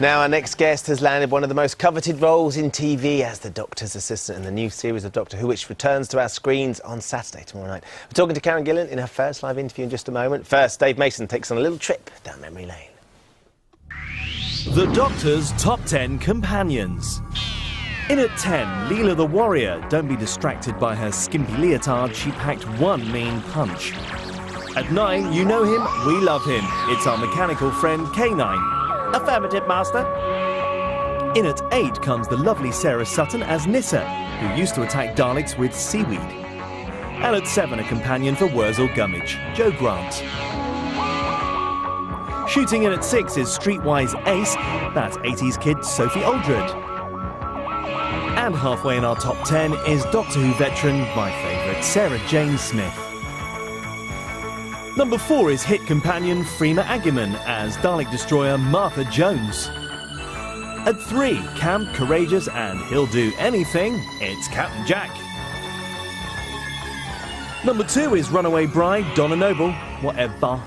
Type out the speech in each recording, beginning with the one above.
Now, our next guest has landed one of the most coveted roles in TV as the Doctor's assistant in the new series of Doctor Who, which returns to our screens on Saturday tomorrow night. We're talking to Karen Gillan in her first live interview in just a moment. First, Dave Mason takes on a little trip down memory lane. The Doctor's Top 10 Companions. In at 10, Leela the Warrior. Don't be distracted by her skimpy leotard, she packed one mean punch. At 9, you know him, we love him. It's our mechanical friend K9. Affirmative, Master. In at 8 comes the lovely Sarah Sutton as Nissa, who used to attack Daleks with seaweed. And at 7, a companion for Wurzel Gummidge, Joe Grant. Shooting in at 6 is Streetwise Ace, that's 80s kid Sophie Aldred. And halfway in our top 10 is Doctor Who veteran, my favourite, Sarah Jane Smith. Number 4 is hit companion Freema Agyeman as Dalek Destroyer Martha Jones. At 3, camp, courageous and he'll do anything, it's Captain Jack. Number 2 is runaway bride Donna Noble, whatever.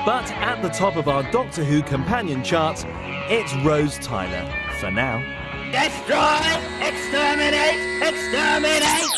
But at the top of our Doctor Who companion chart, it's Rose Tyler, for now. Destroy! Exterminate! Exterminate!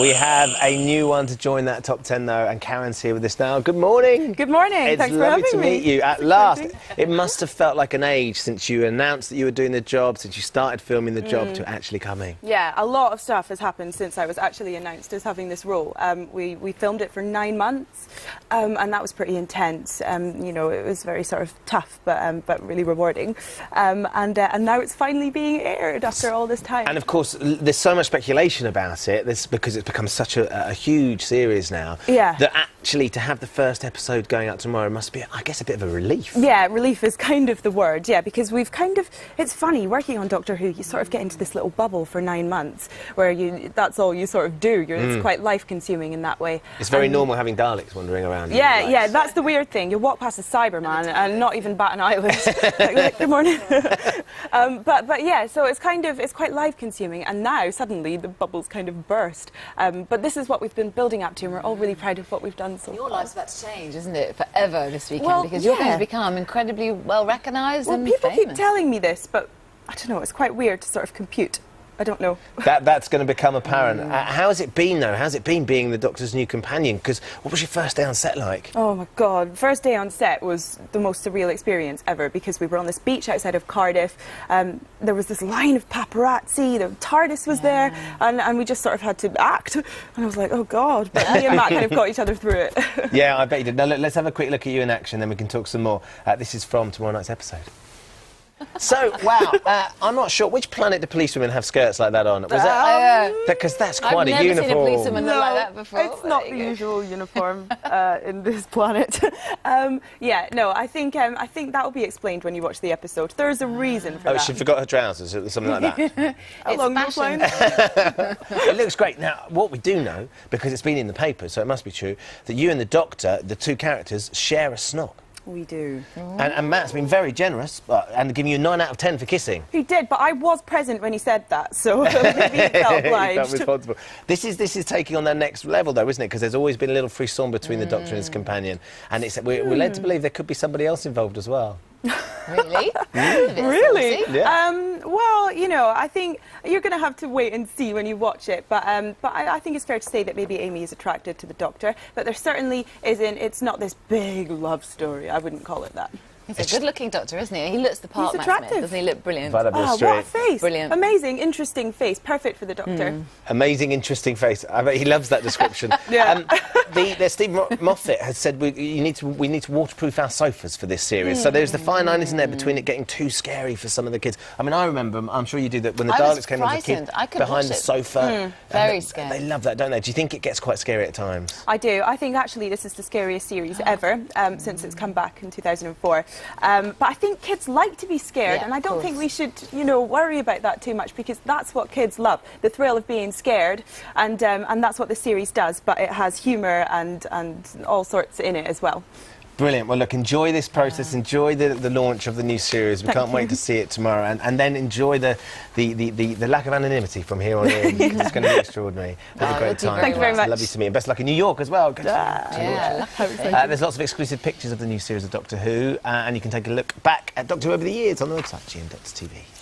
We have a new one to join that top 10, though, and Karen's here with us now. Good morning. Good morning. Thanks for having me. It's lovely to meet you. At last, it must have felt like an age since you announced that you were doing the job, since you started filming the job, to actually coming. Yeah, a lot of stuff has happened since I was actually announced as having this role. We filmed it for 9 months, and that was pretty intense. You know, it was very sort of tough, but really rewarding. And now it's finally being aired after all this time. And of course, there's so much speculation about it. Because it's become such a huge series now. Yeah. That actually to have the first episode going out tomorrow must be, I guess, a bit of a relief. Yeah, relief is kind of the word, yeah, because we've kind of, it's funny, working on Doctor Who, you sort of get into this little bubble for 9 months where that's all you sort of do. It's quite life-consuming in that way. It's very normal having Daleks wandering around. Yeah, yeah, that's the weird thing. You walk past a Cyberman and not even bat an eyelid. like, good morning. but yeah, so it's quite life-consuming, and now suddenly the bubble's kind of burst. But this is what we've been building up to, and we're all really proud of what we've done so far. Your life's about to change, isn't it, forever this weekend? Because you're going to become incredibly well recognised and people famous. keep telling me this, but I don't know, it's quite weird to sort of compute. I don't know. That's going to become apparent. How has it been, though? How's it been being the Doctor's new companion? Because what was your first day on set like? Oh, my God. First day on set was the most surreal experience ever, because we were on this beach outside of Cardiff. There was this line of paparazzi, the TARDIS was there, and we just sort of had to act. And I was like, oh, God. But me and Matt kind of got each other through it. Yeah, I bet you did. Now, look, let's have a quick look at you in action, then we can talk some more. This is from tomorrow night's episode. So, wow, I'm not sure. Which planet do policewomen have skirts like that on? Was that because that's quite a uniform. I've never seen a policewoman look like that before. It's not the usual uniform in this planet. Yeah, no, I think that will be explained when you watch the episode. There is a reason for that. Oh, she forgot her trousers or something like that. Along those lines. It looks great. Now, what we do know, because it's been in the papers, so it must be true, that you and the Doctor, the two characters, share a snog. We do. And Matt's been very generous and giving you a 9 out of 10 for kissing. He did, but I was present when he said that, so maybe he felt obliged. He felt responsible. This is taking on that next level, though, isn't it? Because there's always been a little frisson between the Doctor and his companion, and we're led to believe there could be somebody else involved as well. Really? Really? Yeah. Well, you know, I think you're going to have to wait and see when you watch it. But I think it's fair to say that maybe Amy is attracted to the Doctor. But there certainly isn't. It's not this big love story. I wouldn't call it that. He's a good-looking Doctor, isn't he? He looks the part, He's Matt attractive. Smith. Doesn't he look brilliant? Oh, what a face. Brilliant. Amazing, interesting face. Perfect for the Doctor. Amazing, interesting face. I bet he loves that description. Yeah. Steve Moffat has said we need to waterproof our sofas for this series. So there's the fine line, isn't there, between it getting too scary for some of the kids. I mean, I remember, I'm sure you do, that when the Daleks came on, the kid behind the sofa. Very scary. They love that, don't they? Do you think it gets quite scary at times? I do. I think actually this is the scariest series ever since it's come back in 2004. But I think kids like to be scared, and I don't think we should, you know, worry about that too much, because that's what kids love, the thrill of being scared, and that's what the series does. But it has humour and all sorts in it as well. Brilliant. Well, look, enjoy this process, enjoy the launch of the new series. We can't wait to see it tomorrow, and then enjoy the lack of anonymity from here on in. It's going to be extraordinary. Have a great time. Thank you very much. Lovely to meet you. Best of luck in New York as well. Go to Yeah, there's lots of exclusive pictures of the new series of Doctor Who, and you can take a look back at Doctor Who over the years on the website GMTV.